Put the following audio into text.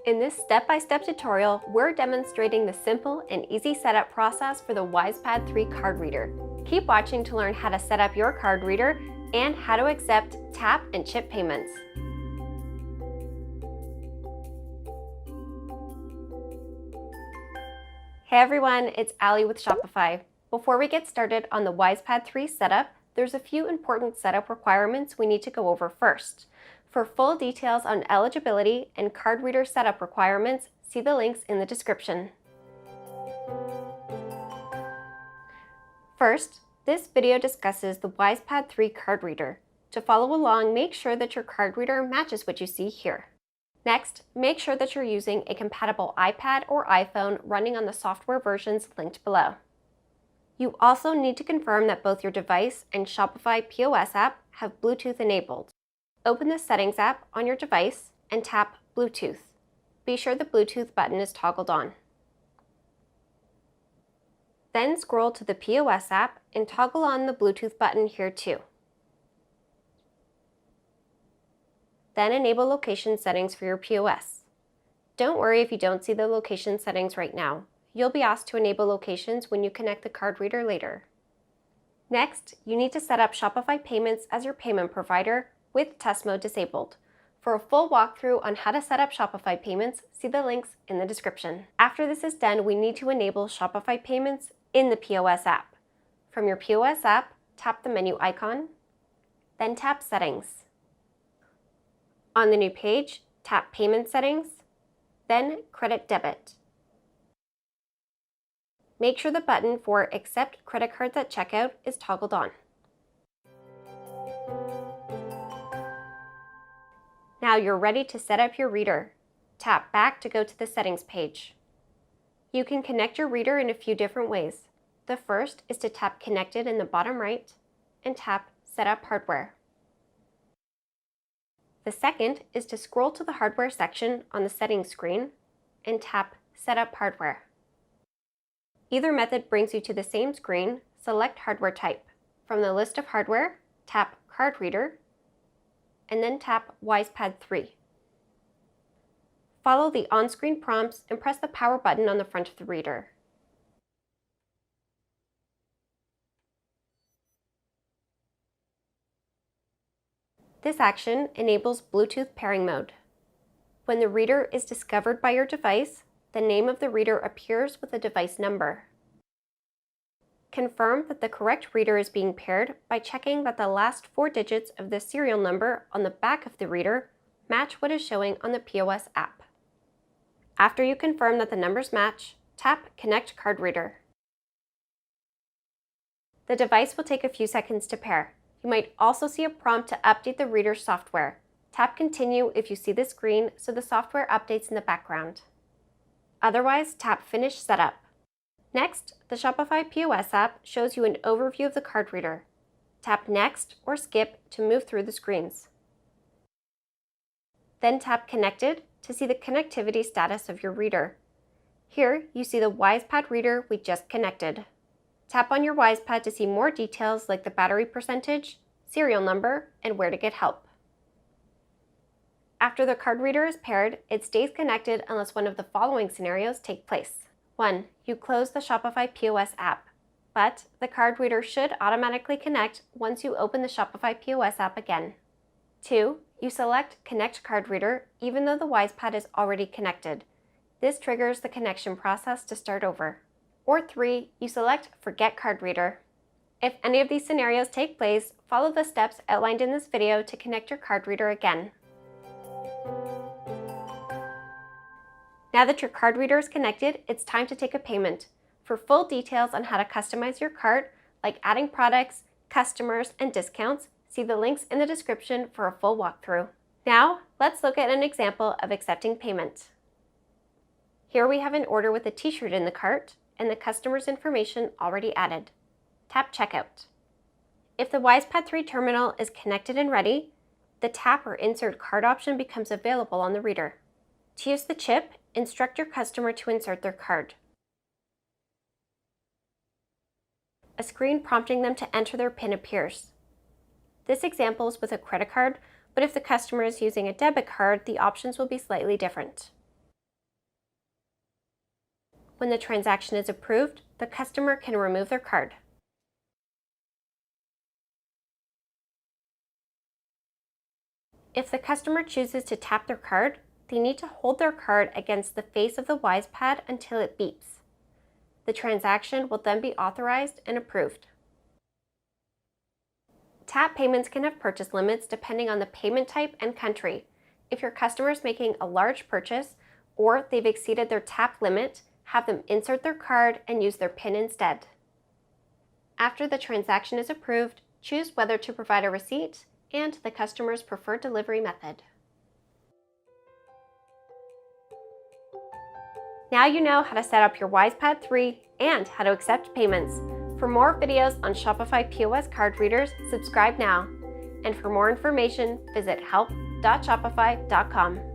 In this step-by-step tutorial, we're demonstrating the simple and easy setup process for the WisePad 3 card reader. Keep watching to learn how to set up your card reader and how to accept tap and chip payments. Hey everyone, it's Ali with Shopify. Before we get started on the WisePad 3 setup, there's a few important setup requirements we need to go over first. For full details on eligibility and card reader setup requirements, see the links in the description. First, this video discusses the WisePad 3 card reader. To follow along, make sure that your card reader matches what you see here. Next, make sure that you're using a compatible iPad or iPhone running on the software versions linked below. You also need to confirm that both your device and Shopify POS app have Bluetooth enabled. Open the Settings app on your device and tap Bluetooth. Be sure the Bluetooth button is toggled on. Then scroll to the POS app and toggle on the Bluetooth button here too. Then enable location settings for your POS. Don't worry if you don't see the location settings right now. You'll be asked to enable locations when you connect the card reader later. Next, you need to set up Shopify Payments as your payment provider with test mode disabled. For a full walkthrough on how to set up Shopify Payments, see the links in the description. After this is done, we need to enable Shopify Payments in the POS app. From your POS app, tap the menu icon, then tap Settings. On the new page, tap Payment Settings, then Credit Debit. Make sure the button for Accept Credit Cards at Checkout is toggled on. Now you're ready to set up your reader. Tap back to go to the settings page. You can connect your reader in a few different ways. The first is to tap Connected in the bottom right and tap Set up Hardware. The second is to scroll to the hardware section on the settings screen and tap Set up Hardware. Either method brings you to the same screen. Select hardware type. From the list of hardware, tap Card Reader and then tap WisePad 3. Follow the on-screen prompts and press the power button on the front of the reader. This action enables Bluetooth pairing mode. When the reader is discovered by your device, the name of the reader appears with the device number. Confirm that the correct reader is being paired by checking that the last 4 digits of the serial number on the back of the reader match what is showing on the POS app. After you confirm that the numbers match, tap Connect Card Reader. The device will take a few seconds to pair. You might also see a prompt to update the reader's software. Tap Continue if you see the screen so the software updates in the background. Otherwise, tap Finish Setup. Next, the Shopify POS app shows you an overview of the card reader. Tap Next or Skip to move through the screens. Then tap Connected to see the connectivity status of your reader. Here, you see the WisePad reader we just connected. Tap on your WisePad to see more details like the battery percentage, serial number, and where to get help. After the card reader is paired, it stays connected unless one of the following scenarios take place. 1. You close the Shopify POS app, but the card reader should automatically connect once you open the Shopify POS app again. 2. You select Connect Card Reader even though the WisePad is already connected. This triggers the connection process to start over. Or 3. You select Forget Card Reader. If any of these scenarios take place, follow the steps outlined in this video to connect your card reader again. Now that your card reader is connected, it's time to take a payment. For full details on how to customize your cart, like adding products, customers, and discounts, see the links in the description for a full walkthrough. Now, let's look at an example of accepting payment. Here we have an order with a t-shirt in the cart and the customer's information already added. Tap Checkout. If the WisePad 3 terminal is connected and ready, the Tap or Insert Card option becomes available on the reader. To use the chip, instruct your customer to insert their card. A screen prompting them to enter their PIN appears. This example is with a credit card, but if the customer is using a debit card, the options will be slightly different. When the transaction is approved, the customer can remove their card. If the customer chooses to tap their card, they need to hold their card against the face of the WisePad until it beeps. The transaction will then be authorized and approved. Tap payments can have purchase limits depending on the payment type and country. If your customer is making a large purchase or they've exceeded their tap limit, have them insert their card and use their PIN instead. After the transaction is approved, choose whether to provide a receipt and the customer's preferred delivery method. Now you know how to set up your WisePad 3 and how to accept payments. For more videos on Shopify POS card readers, subscribe now. And for more information, visit help.shopify.com.